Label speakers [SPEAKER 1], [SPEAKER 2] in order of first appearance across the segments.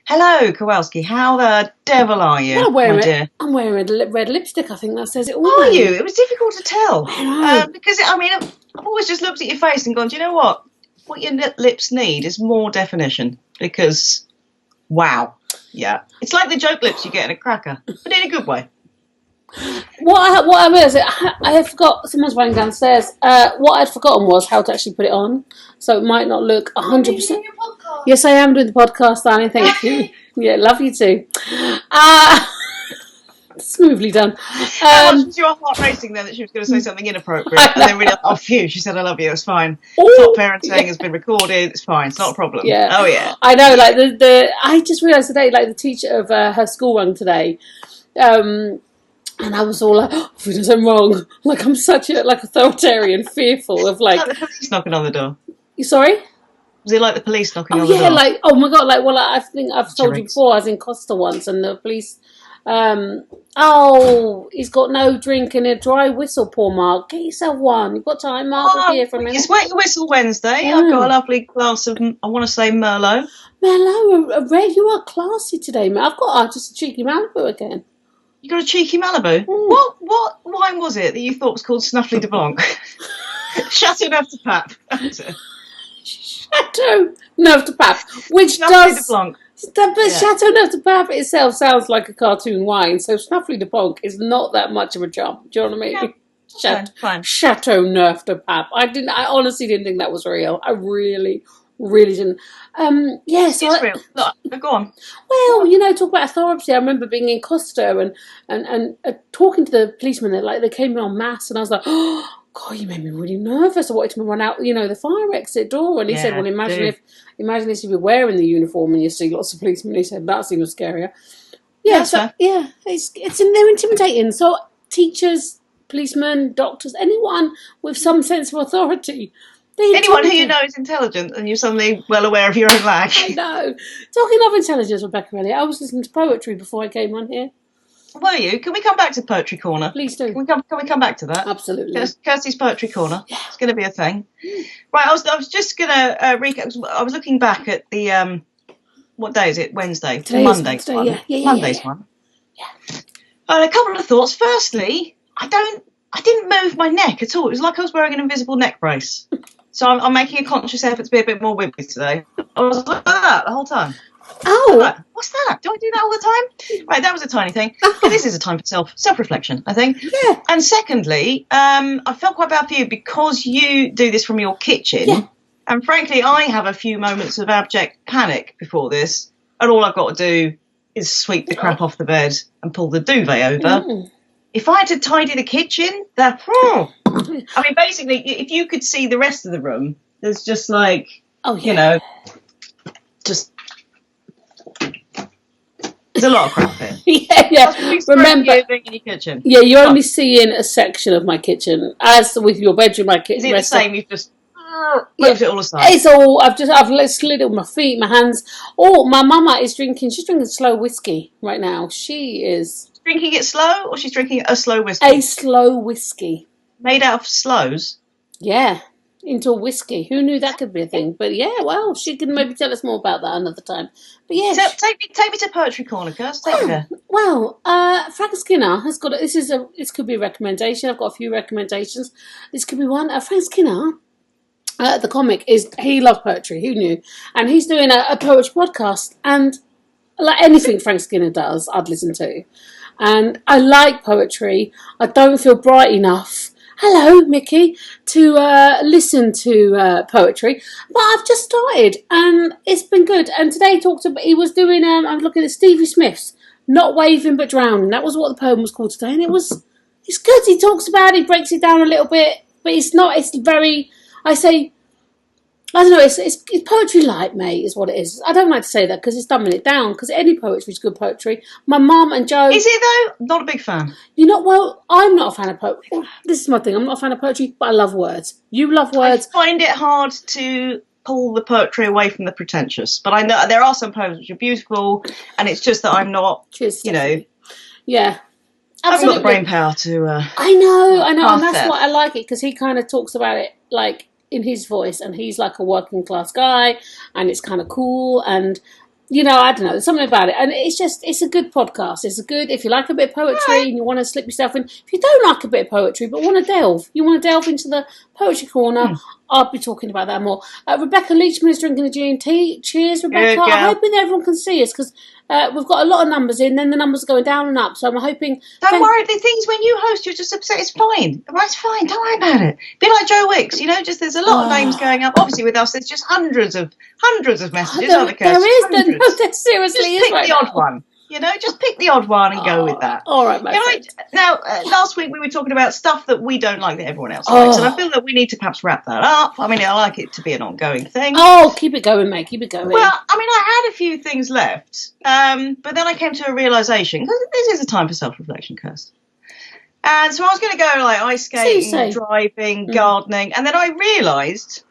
[SPEAKER 1] Hello, Kowalski. How the devil are you,
[SPEAKER 2] Well,
[SPEAKER 1] my dear?
[SPEAKER 2] I'm wearing red lipstick. I think that says it all.
[SPEAKER 1] Are you? It was difficult to tell.
[SPEAKER 2] I know.
[SPEAKER 1] Because, I've always just looked at your face and gone, do you know what? What your lips need is more definition. Because, wow. Yeah. It's like the joke lips you get in a cracker, but in a good way.
[SPEAKER 2] What I realised, I forgot. Someone's running downstairs. What I'd forgotten was how to actually put it on, so it might not look 100%. Yes, I am doing the podcast, darling. Thank you. Yeah, love you too. Smoothly done.
[SPEAKER 1] How much was your heart racing then that she was going to say something inappropriate? And then realised, oh, phew, she said, I love you, it's fine. Top parenting has been recorded, it's fine, it's not a problem.
[SPEAKER 2] Yeah.
[SPEAKER 1] Oh, yeah.
[SPEAKER 2] I know, like, I just realised today, like, the teacher of her school run today, and I was all like, oh, if it does something wrong, like, I'm such a, like, authoritarian, fearful of, like...
[SPEAKER 1] Like the police knocking on the door.
[SPEAKER 2] You sorry?
[SPEAKER 1] Was it like the police knocking on the door?
[SPEAKER 2] Oh, yeah, like, oh, my God, like, well, I think I've told you before, I was in Costa once, and the police... he's got no drink and a dry whistle, poor Mark. Get yourself one. You've got time, Mark? We'll be here for a minute.
[SPEAKER 1] It's Wet Your Whistle Wednesday. Yeah. I've got a lovely glass of, I want to say, Merlot.
[SPEAKER 2] Merlot, Red, you are classy today, mate. I've got just a cheeky Malibu again.
[SPEAKER 1] You got a cheeky Malibu? What wine was it that you thought was called Snuffly de Blanc? Chateauneuf de Pape.
[SPEAKER 2] Chateauneuf de Pape, which
[SPEAKER 1] Snuffly de Blanc.
[SPEAKER 2] But Chateauneuf de Pape itself sounds like a cartoon wine, so Snuffly de Blanc is not that much of a jump. Do you know what I mean?
[SPEAKER 1] Yeah. Fine.
[SPEAKER 2] Chateauneuf de Pape. I honestly didn't think that was real. I really didn't.
[SPEAKER 1] It's real. Look, go on.
[SPEAKER 2] Well, talk about authority. I remember being in Costa and talking to the policemen. They came in en masse, and I was like, oh, God, you made me really nervous. I wanted to run out, the fire exit door. And he said, well, imagine if you were wearing the uniform and you see lots of policemen. He said, that seems scarier. Yeah, they're intimidating. So teachers, policemen, doctors, anyone with some sense of authority.
[SPEAKER 1] Anyone who you know is intelligent and you're suddenly well aware of your own lack.
[SPEAKER 2] I know. Talking of intelligence, Rebecca Elliott, I was listening to poetry before I came on here.
[SPEAKER 1] Were you? Can we come back to Poetry Corner?
[SPEAKER 2] Please do.
[SPEAKER 1] Can we come back to that?
[SPEAKER 2] Absolutely.
[SPEAKER 1] Kirsty's Poetry Corner.
[SPEAKER 2] Yeah.
[SPEAKER 1] It's going to be a thing. Right, I was just going to recap. I was looking back at the, what day is it? Wednesday? Monday's one. Monday's one.
[SPEAKER 2] Yeah.
[SPEAKER 1] A couple of thoughts. Firstly, I didn't move my neck at all. It was like I was wearing an invisible neck brace. So I'm making a conscious effort to be a bit more wimpy today. I was like that the whole time.
[SPEAKER 2] Oh,
[SPEAKER 1] right. What's that? Do I do that all the time? Right, that was a tiny thing. Oh. This is a time for self-reflection, I think.
[SPEAKER 2] Yeah.
[SPEAKER 1] And secondly, I felt quite bad for you because you do this from your kitchen.
[SPEAKER 2] Yeah.
[SPEAKER 1] And frankly, I have a few moments of abject panic before this, and all I've got to do is sweep the crap off the bed and pull the duvet over. Mm. If I had to tidy the kitchen, basically, if you could see the rest of the room, there's just like, just... There's a lot of crap here.
[SPEAKER 2] Yeah. Remember,
[SPEAKER 1] in your kitchen.
[SPEAKER 2] Yeah, you're only seeing a section of my kitchen. As with your bedroom, my kitchen.
[SPEAKER 1] Is it the same? You've just moved it all aside.
[SPEAKER 2] It's all. I've slid it with my feet, my hands. Oh, my mama is drinking. She's drinking slow whiskey right now. She is
[SPEAKER 1] drinking it slow, or she's drinking a slow whiskey.
[SPEAKER 2] A slow whiskey
[SPEAKER 1] made out of slows.
[SPEAKER 2] Yeah. Into a whiskey. Who knew that could be a thing? But yeah, well, she can maybe tell us more about that another time. But yeah,
[SPEAKER 1] take me to Poetry Corner, Kirst. Take me there.
[SPEAKER 2] Well, Frank Skinner has got. This could be a recommendation. I've got a few recommendations. This could be one. Frank Skinner, the comic, he loves poetry. Who knew? And he's doing a poetry podcast, and like anything Frank Skinner does, I'd listen to. And I like poetry. I don't feel bright enough. Hello, Mickey, to listen to poetry, but I've just started and it's been good. And today he was doing. I'm looking at Stevie Smith's "Not Waving But Drowning." That was what the poem was called today, and it's good. He talks about it, breaks it down a little bit, but it's not. It's very. I don't know. It's poetry light, mate, is what it is. I don't like to say that because it's dumbing it down. Because any poetry is good poetry. My mum and Joe.
[SPEAKER 1] Is it though? Not a big fan.
[SPEAKER 2] Well, I'm not a fan of poetry. This is my thing. I'm not a fan of poetry, but I love words. You love words.
[SPEAKER 1] I find it hard to pull the poetry away from the pretentious, but I know there are some poems which are beautiful, and it's just that I'm not.
[SPEAKER 2] Yeah.
[SPEAKER 1] Absolutely. I've got the brain power to.
[SPEAKER 2] I know, and that's why I like it because he kind of talks about it like in his voice, and he's like a working class guy, and it's kind of cool, and I don't know, there's something about it. And it's a good podcast. It's a good, if you like a bit of poetry and you want to slip yourself in. If you don't like a bit of poetry but you want to delve into the poetry corner, I'll be talking about that more. Rebecca Leachman is drinking a G&T. Cheers, Rebecca. I'm hoping everyone can see us because we've got a lot of numbers in, then the numbers are going down and up. So I'm hoping...
[SPEAKER 1] Don't worry, the things when you host, you're just upset. It's fine. It's fine. Don't worry about it. Be like Joe Wicks, just there's a lot of names going up. Obviously with us, there's just hundreds of messages.
[SPEAKER 2] There seriously is right
[SPEAKER 1] now. Pick the odd one. Just pick the odd one and go with that.
[SPEAKER 2] All right, my friend.
[SPEAKER 1] Now, last week we were talking about stuff that we don't like that everyone else likes, and I feel that we need to perhaps wrap that up. I mean, I like it to be an ongoing thing.
[SPEAKER 2] Oh, keep it going, mate. Keep it going.
[SPEAKER 1] Well, I mean, I had a few things left, but then I came to a realisation, because this is a time for self-reflection, Kirst. And so I was going to go like ice skating, driving, gardening, and then I realised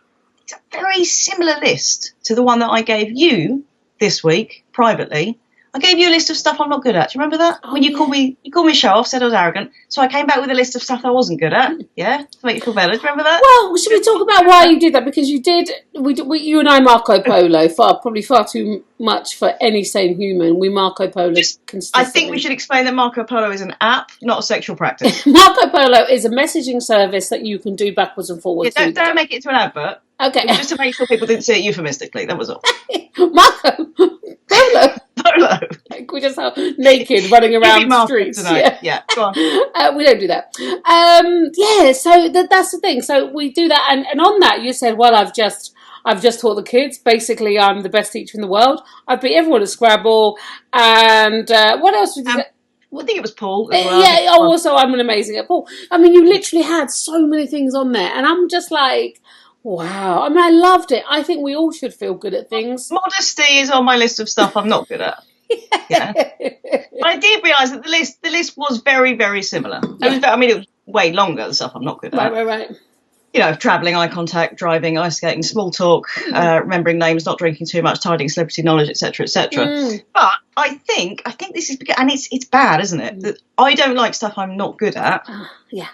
[SPEAKER 1] it's a very similar list to the one that I gave you this week, privately. I gave you a list of stuff I'm not good at. Do you remember that? When you called me show off, said I was arrogant. So I came back with a list of stuff I wasn't good at. Yeah, to make you feel better. Do you remember that?
[SPEAKER 2] Well, should we talk about why you did that? Because you did. You and I Marco Polo probably far too much for any sane human. We Marco Polo.
[SPEAKER 1] I think we should explain that Marco Polo is an app, not a sexual practice.
[SPEAKER 2] Marco Polo is a messaging service that you can do backwards and forwards.
[SPEAKER 1] Yeah, don't make it into an advert.
[SPEAKER 2] Okay.
[SPEAKER 1] It was just to make sure people didn't see it euphemistically. That was all.
[SPEAKER 2] Marco Polo. We just are naked running around the streets.
[SPEAKER 1] Yeah, go on.
[SPEAKER 2] We don't do that. So that's the thing. So we do that, and on that you said, well, I've just taught the kids. Basically, I'm the best teacher in the world. I've beat everyone at Scrabble, and what else did you say?
[SPEAKER 1] I think it was Paul as well.
[SPEAKER 2] Also I'm an amazing at Paul. I mean, you literally had so many things on there, and I'm just like, wow. I mean, I loved it. I think we all should feel good at things.
[SPEAKER 1] Modesty is on my list of stuff I'm not good at. Yeah. But I did realise that the list was very, very similar. Yeah. It was way longer, the stuff I'm not good at.
[SPEAKER 2] Right.
[SPEAKER 1] Travelling, eye contact, driving, ice skating, small talk, remembering names, not drinking too much, tidying celebrity knowledge, etc., etc. But I think this is because, and it's bad, isn't it? That I don't like stuff I'm not good at.
[SPEAKER 2] Yeah.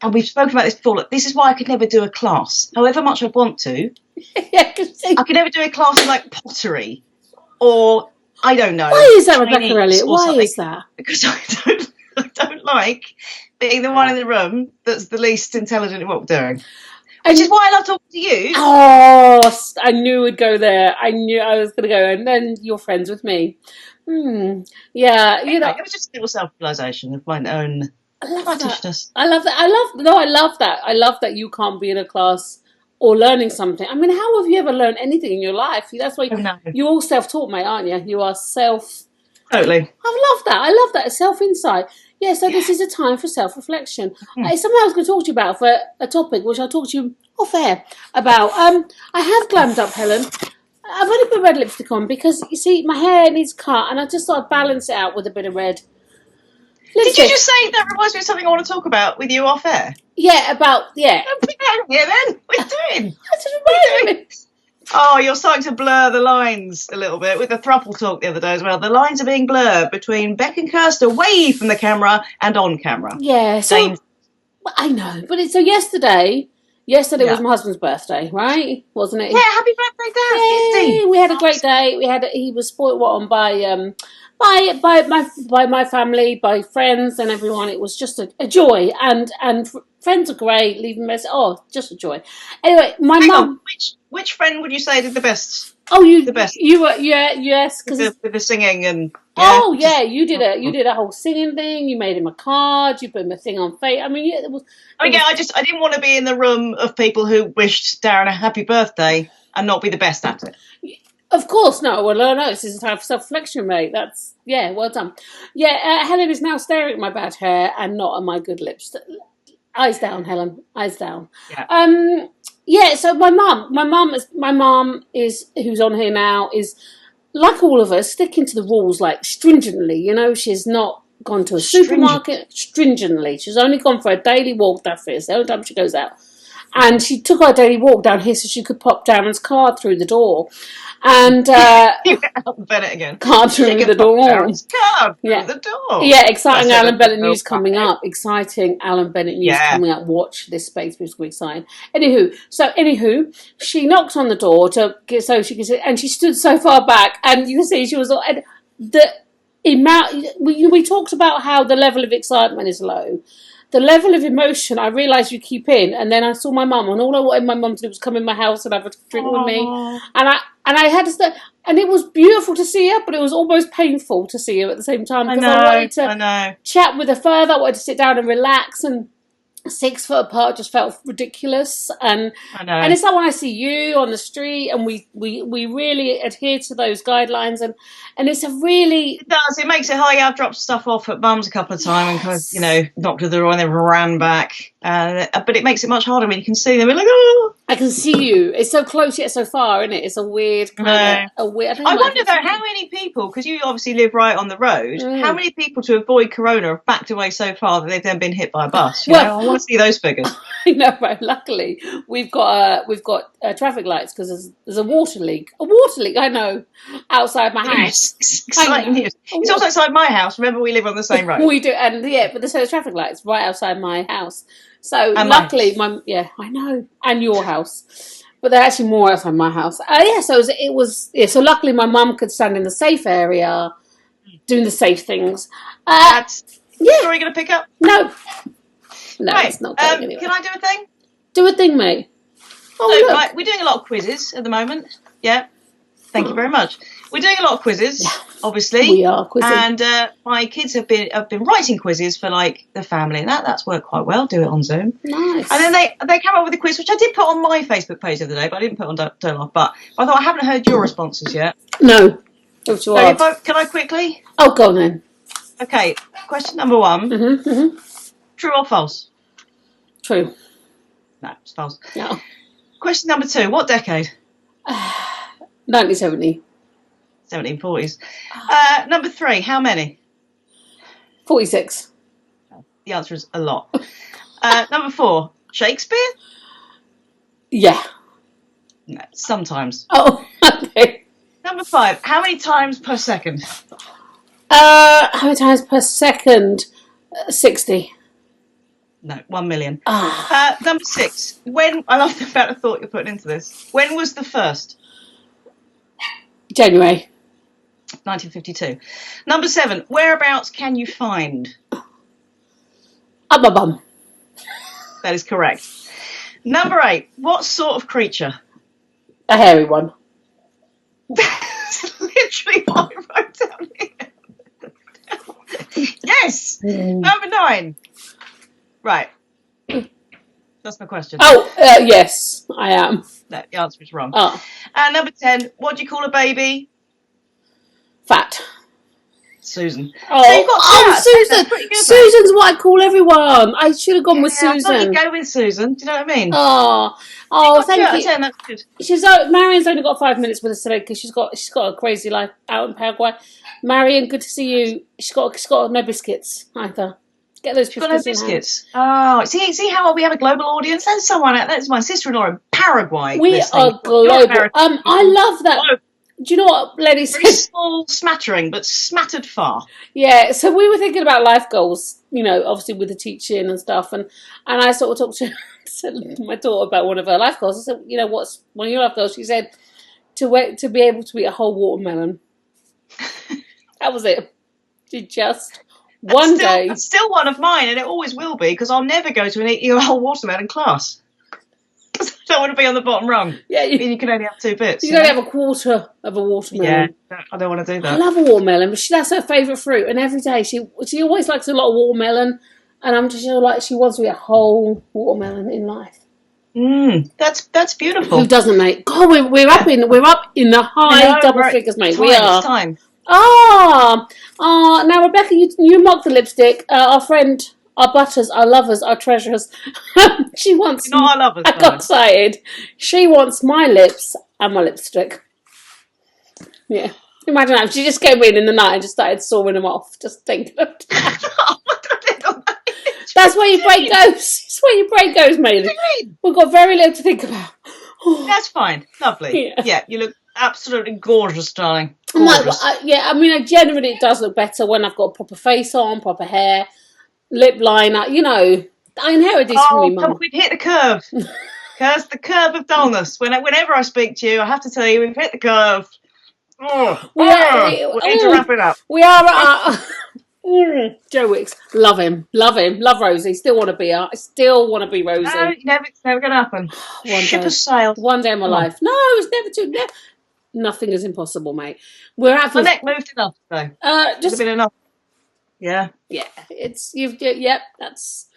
[SPEAKER 1] And we've spoken about this before. Look, this is why I could never do a class, however much I want to.
[SPEAKER 2] I
[SPEAKER 1] could never do a class in like pottery or I don't know.
[SPEAKER 2] Why is that, Rebecca Elliott? Why is that?
[SPEAKER 1] Because I don't like being the one in the room that's the least intelligent in what we're doing. Which is why I love talking to you.
[SPEAKER 2] Oh, I knew we'd go there. I knew I was going to go, and then you're friends with me. Yeah,
[SPEAKER 1] it was just a little self-realisation of my own.
[SPEAKER 2] I love that. I love that you can't be in a class or learning something. I mean, how have you ever learned anything in your life? That's why you're all self-taught, mate, aren't you? You are
[SPEAKER 1] Totally.
[SPEAKER 2] I love that. Self-insight. Yeah, so this is a time for self-reflection. It's something I was going to talk to you about for a topic, which I'll talk to you off air about. I have glammed up, Helen. I've only put red lipstick on because, you see, my hair needs cut, and I just thought I'd balance it out with a bit of red.
[SPEAKER 1] Did you just say that reminds me of something I want to talk about with you off air?
[SPEAKER 2] Yeah,
[SPEAKER 1] Don't put that in here then. What are you doing? Oh, you're starting to blur the lines a little bit with the thruple talk the other day as well. The lines are being blurred between Beck and Kirst away from the camera and on camera.
[SPEAKER 2] Yeah, so I know. But yesterday was my husband's birthday, right? Wasn't it?
[SPEAKER 1] Yeah, happy birthday, Dad.
[SPEAKER 2] Yay, we had a great day. He was spoiled rotten by my family, by friends and everyone. It was just a joy, and friends are great. Leaving message, just a joy. Anyway, my mum.
[SPEAKER 1] Which friend would you say did the best?
[SPEAKER 2] Oh,
[SPEAKER 1] the best.
[SPEAKER 2] You were, yes, because
[SPEAKER 1] with the singing and.
[SPEAKER 2] Yeah. You did a whole singing thing. You made him a card. You put him a thing on Facebook. I mean, it was.
[SPEAKER 1] I didn't want to be in the room of people who wished Darren a happy birthday and not be the best at it.
[SPEAKER 2] Of course, no. Well, no, this is a time for self-reflection, mate. That's, well done. Yeah, Helen is now staring at my bad hair and not at my good lips. Eyes down, Helen. Eyes down.
[SPEAKER 1] Yeah.
[SPEAKER 2] So my mum is, who's on here now, is, like all of us, sticking to the rules, like, stringently. She's not gone to a supermarket stringently. She's only gone for a daily walk, that's it. It's the only time she goes out. and she took our daily walk down here so she could pop Darren's card through the door. And
[SPEAKER 1] You went Alan Bennett again.
[SPEAKER 2] card through the door.
[SPEAKER 1] Darren's card through the door.
[SPEAKER 2] Yeah, exciting
[SPEAKER 1] That's
[SPEAKER 2] Alan Bennett
[SPEAKER 1] so
[SPEAKER 2] news coming
[SPEAKER 1] funny.
[SPEAKER 2] up. Exciting Alan Bennett news
[SPEAKER 1] Yeah.
[SPEAKER 2] coming up. Watch this space, which is exciting. Anywho, she knocked on the door so she could sit, and she stood so far back, and you can see she was. And the amount we talked about how the level of excitement is low. The level of emotion I realised you keep in, and then I saw my mum, and all I wanted my mum to do was come in my house and have a drink with me, and I had to stay, and it was beautiful to see her, but it was almost painful to see her at the same time because I wanted to chat with her further. I wanted to sit down and relax, and 6 foot apart just felt ridiculous, and it's like when I see you on the street, and we really adhere to those guidelines, and it's a really
[SPEAKER 1] it does. It makes it hard. Yeah, I've dropped stuff off at Mum's a couple of times and kind of, knocked at the door and then ran back. But it makes it much harder when you can see them. We're like, oh,
[SPEAKER 2] I can see you. It's so close yet so far, isn't it? It's a weird kind of a weird.
[SPEAKER 1] I wonder though how many people, because you obviously live right on the road, how many people to avoid corona have backed away so far that they've then been hit by a bus? You know? I want to see those figures.
[SPEAKER 2] I know, right? Luckily, we've got traffic lights because there's a water leak. A water leak, I know, outside my house.
[SPEAKER 1] Exciting news. It's also outside my house. Remember, we live on the same road.
[SPEAKER 2] We do, and but there's traffic lights right outside my house. So luckily, I know, and your house, but they're actually more outside my house. So luckily, my mum could stand in the safe area, doing the safe things.
[SPEAKER 1] That's story going to pick up?
[SPEAKER 2] No,
[SPEAKER 1] right.
[SPEAKER 2] It's not going anywhere.
[SPEAKER 1] Can I do a thing?
[SPEAKER 2] Do a thing, mate.
[SPEAKER 1] Right, we're doing a lot of quizzes at the moment. Yeah. Thank you very much. We're doing a lot of quizzes, obviously.
[SPEAKER 2] We are quizzing.
[SPEAKER 1] And my kids have been writing quizzes for like the family, and that's worked quite well. Do it on Zoom.
[SPEAKER 2] Nice.
[SPEAKER 1] And then they came up with a quiz, which I did put on my Facebook page the other day, but I didn't put on Don't Laugh. But I thought I haven't heard your responses yet.
[SPEAKER 2] No.
[SPEAKER 1] So can I quickly?
[SPEAKER 2] Oh, go on then.
[SPEAKER 1] Okay. Question number 1. True or false?
[SPEAKER 2] True.
[SPEAKER 1] No, it's false.
[SPEAKER 2] No.
[SPEAKER 1] Question number 2. What decade?
[SPEAKER 2] 1970.
[SPEAKER 1] 1740s. Number 3. How many?
[SPEAKER 2] 46.
[SPEAKER 1] The answer is a lot. Number 4. Shakespeare?
[SPEAKER 2] Yeah.
[SPEAKER 1] No, sometimes.
[SPEAKER 2] Oh, okay.
[SPEAKER 1] Number 5. How many times per second?
[SPEAKER 2] How many times per second? 60.
[SPEAKER 1] No, 1 million.
[SPEAKER 2] Ah.
[SPEAKER 1] Number 6. I love the amount of thought you're putting into this. When was the first?
[SPEAKER 2] January.
[SPEAKER 1] 1952. Number 7. Whereabouts can you find?
[SPEAKER 2] Up my bum.
[SPEAKER 1] That is correct. Number 8. What sort of creature?
[SPEAKER 2] A hairy one.
[SPEAKER 1] That's literally what I wrote down here. Yes! Number 9. Right. That's my question.
[SPEAKER 2] Oh, yes, I am.
[SPEAKER 1] No, the answer is wrong.
[SPEAKER 2] Oh.
[SPEAKER 1] And number 10. What do you call a baby?
[SPEAKER 2] Fat.
[SPEAKER 1] Susan.
[SPEAKER 2] Oh,
[SPEAKER 1] so you've got
[SPEAKER 2] Susan.
[SPEAKER 1] That's pretty good,
[SPEAKER 2] Susan's what I call everyone. I should have gone with
[SPEAKER 1] I thought
[SPEAKER 2] Susan.
[SPEAKER 1] you'd go with Susan. Do you know what I mean?
[SPEAKER 2] Oh, thank you.
[SPEAKER 1] 10, that's good.
[SPEAKER 2] Marion's only got 5 minutes with us today because she's got a crazy life out in Paraguay. Marion, good to see you. She's got no biscuits either. Get those biscuits.
[SPEAKER 1] Got no biscuits. Oh, see how we have a global audience. That's someone. That's my sister-in-law in Paraguay.
[SPEAKER 2] We are global. I love that. Global. Do you know what Lenny said?
[SPEAKER 1] Very small smattering, but smattered far.
[SPEAKER 2] Yeah, so we were thinking about life goals, obviously with the teaching and stuff, and I sort of talked to my daughter about one of her life goals. I said, what's one of your life goals? She said to be able to eat a whole watermelon. That was it. She just one day.
[SPEAKER 1] It's still one of mine, and it always will be because I'll never go to an eat a whole watermelon class. I don't want to be on the bottom rung. Yeah, you can only have 2 bits.
[SPEAKER 2] You can only have a quarter of a watermelon.
[SPEAKER 1] Yeah, I don't want to do that.
[SPEAKER 2] I love a watermelon, but that's her favourite fruit. And every day she always likes a lot of watermelon, and I'm just like she wants to eat a whole watermelon in life.
[SPEAKER 1] That's beautiful.
[SPEAKER 2] Who doesn't, mate? God, we're up in the high double figures, mate. We are.
[SPEAKER 1] It's time.
[SPEAKER 2] Now Rebecca, you mock the lipstick. Our friend. Our butters, our lovers, our treasures. She wants.
[SPEAKER 1] You're not our lovers.
[SPEAKER 2] I got excited. She wants my lips and my lipstick. Yeah, imagine that. She just came in the night and just started sawing them off. Just thinking of that. That's where your brain goes. That's where your brain goes,
[SPEAKER 1] What do
[SPEAKER 2] Maylin.
[SPEAKER 1] you mean?
[SPEAKER 2] We've got very little to think about.
[SPEAKER 1] That's fine. Lovely.
[SPEAKER 2] Yeah.
[SPEAKER 1] You look absolutely gorgeous, darling.
[SPEAKER 2] I'm like,
[SPEAKER 1] Gorgeous.
[SPEAKER 2] I mean, generally it does look better when I've got a proper face on, proper hair, lip liner. You know, I inherited this from me,
[SPEAKER 1] come
[SPEAKER 2] Mum.
[SPEAKER 1] on, we've hit the curve. Curse the curve of dullness. Whenever I speak to you, I have to tell you we've hit the curve. We need to wrap it up.
[SPEAKER 2] We are at our... Joe Wicks, love him, love Rosie. Still want to be her. I still want to be Rosie.
[SPEAKER 1] No, it's never going to happen. Ship has sailed.
[SPEAKER 2] One day in my life. No, it's never too. Nothing is impossible, mate. We're at
[SPEAKER 1] My neck moved enough, though.
[SPEAKER 2] just
[SPEAKER 1] been enough. Yeah.
[SPEAKER 2] Yeah, yep. That's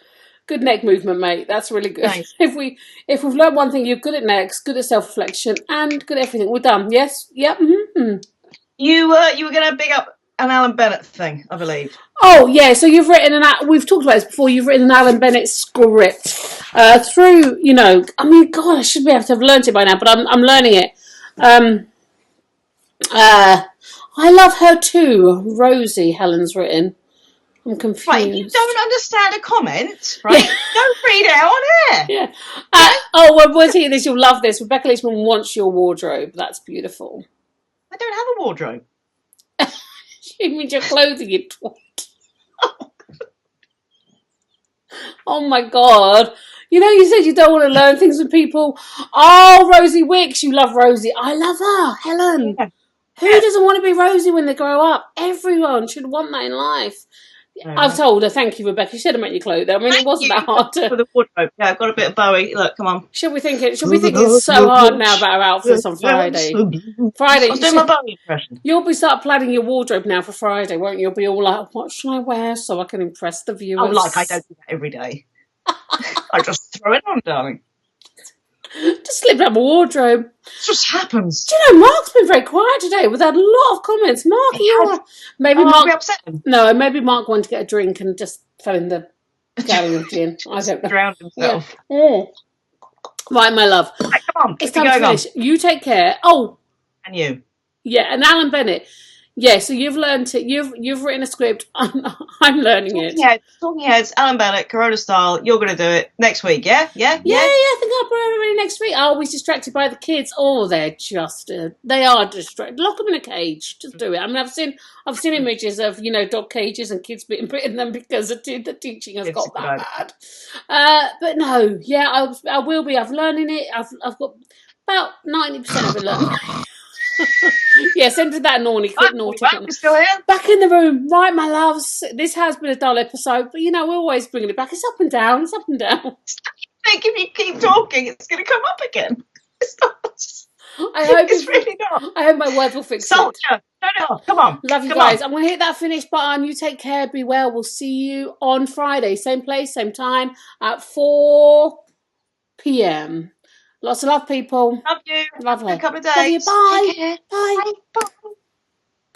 [SPEAKER 2] good neck movement, mate. That's really good.
[SPEAKER 1] Thanks.
[SPEAKER 2] If we've learned one thing, you're good at necks, good at self reflection, and good at everything. We're done. Yes. Yep. Mm-hmm.
[SPEAKER 1] You were going to big up an Alan Bennett thing, I believe.
[SPEAKER 2] Oh yeah. So you've written we've talked about this before. You've written an Alan Bennett script through. You know, I mean, God, I should be able to have learned it by now, but I'm learning it. I love her too, Rosie. Helen's written. I'm confused.
[SPEAKER 1] Right, if you don't understand a comment, right, don't read it on air.
[SPEAKER 2] Yeah. Once you hear this, you'll love this. Rebecca Leachman wants your wardrobe. That's beautiful.
[SPEAKER 1] I don't have a wardrobe.
[SPEAKER 2] She means your clothing, you twat. Oh my God. You know, you said you don't want to learn things with people. Oh, Rosie Wicks. You love Rosie. I love her. Helen.
[SPEAKER 1] Yeah.
[SPEAKER 2] Who doesn't want to be Rosie when they grow up? Everyone should want that in life. I've told her, thank you, Rebecca. She said I meant your clothes. I mean, it wasn't that hard to...
[SPEAKER 1] For the wardrobe. Yeah, I've got a bit of Bowie. Look, come on.
[SPEAKER 2] Should we think it's so hard now about our outfits on Friday? Friday.
[SPEAKER 1] I was doing my Bowie impression.
[SPEAKER 2] You'll be start planning your wardrobe now for Friday, won't you? You'll be all like, what should I wear so I can impress the viewers?
[SPEAKER 1] Oh, like I don't do that every day. I just throw it on, darling.
[SPEAKER 2] Just slipped up my wardrobe.
[SPEAKER 1] It just happens.
[SPEAKER 2] Do you know, Mark's been very quiet today. We've had a lot of comments. Mark, maybe Mark...
[SPEAKER 1] we upset him?
[SPEAKER 2] No, maybe Mark wanted to get a drink and just fell in the gallon of gin. I don't know.
[SPEAKER 1] Drowned himself.
[SPEAKER 2] Yeah. Right, my love.
[SPEAKER 1] Right, come on.
[SPEAKER 2] It's time to finish. You take care. Oh.
[SPEAKER 1] And you.
[SPEAKER 2] Yeah, and Alan Bennett. Yeah, so you've learned it. You've written a script. I'm learning it.
[SPEAKER 1] Talking Heads, Alan Bennett, Corona style. You're going to do it next week, yeah? Yeah.
[SPEAKER 2] I think I'll put it ready next week. I was distracted by the kids. Oh, they are distracted. Lock them in a cage. Just do it. I mean, I've seen images of dog cages and kids being put in them because the teaching has got that bad. But no, yeah, I will be. I'm learning it. I've got about 90% of it learned. Yes, into that naughty.
[SPEAKER 1] We're still here.
[SPEAKER 2] Back in the room, right, my loves. This has been a dull episode, but we're always bringing it back. It's up and down. It's up and down.
[SPEAKER 1] I think if you keep talking, it's going to come up again. It's not.
[SPEAKER 2] It's
[SPEAKER 1] really not.
[SPEAKER 2] I hope my words will fix it.
[SPEAKER 1] Turn it off. Come on.
[SPEAKER 2] Love you guys. I'm going to hit that finish button. You take care. Be well. We'll see you on Friday. Same place, same time at 4 p.m. Lots of love, people.
[SPEAKER 1] Love you.
[SPEAKER 2] Lovely.
[SPEAKER 1] A couple of days.
[SPEAKER 2] Love you. Bye.
[SPEAKER 1] Take care.
[SPEAKER 2] Bye.
[SPEAKER 1] Bye.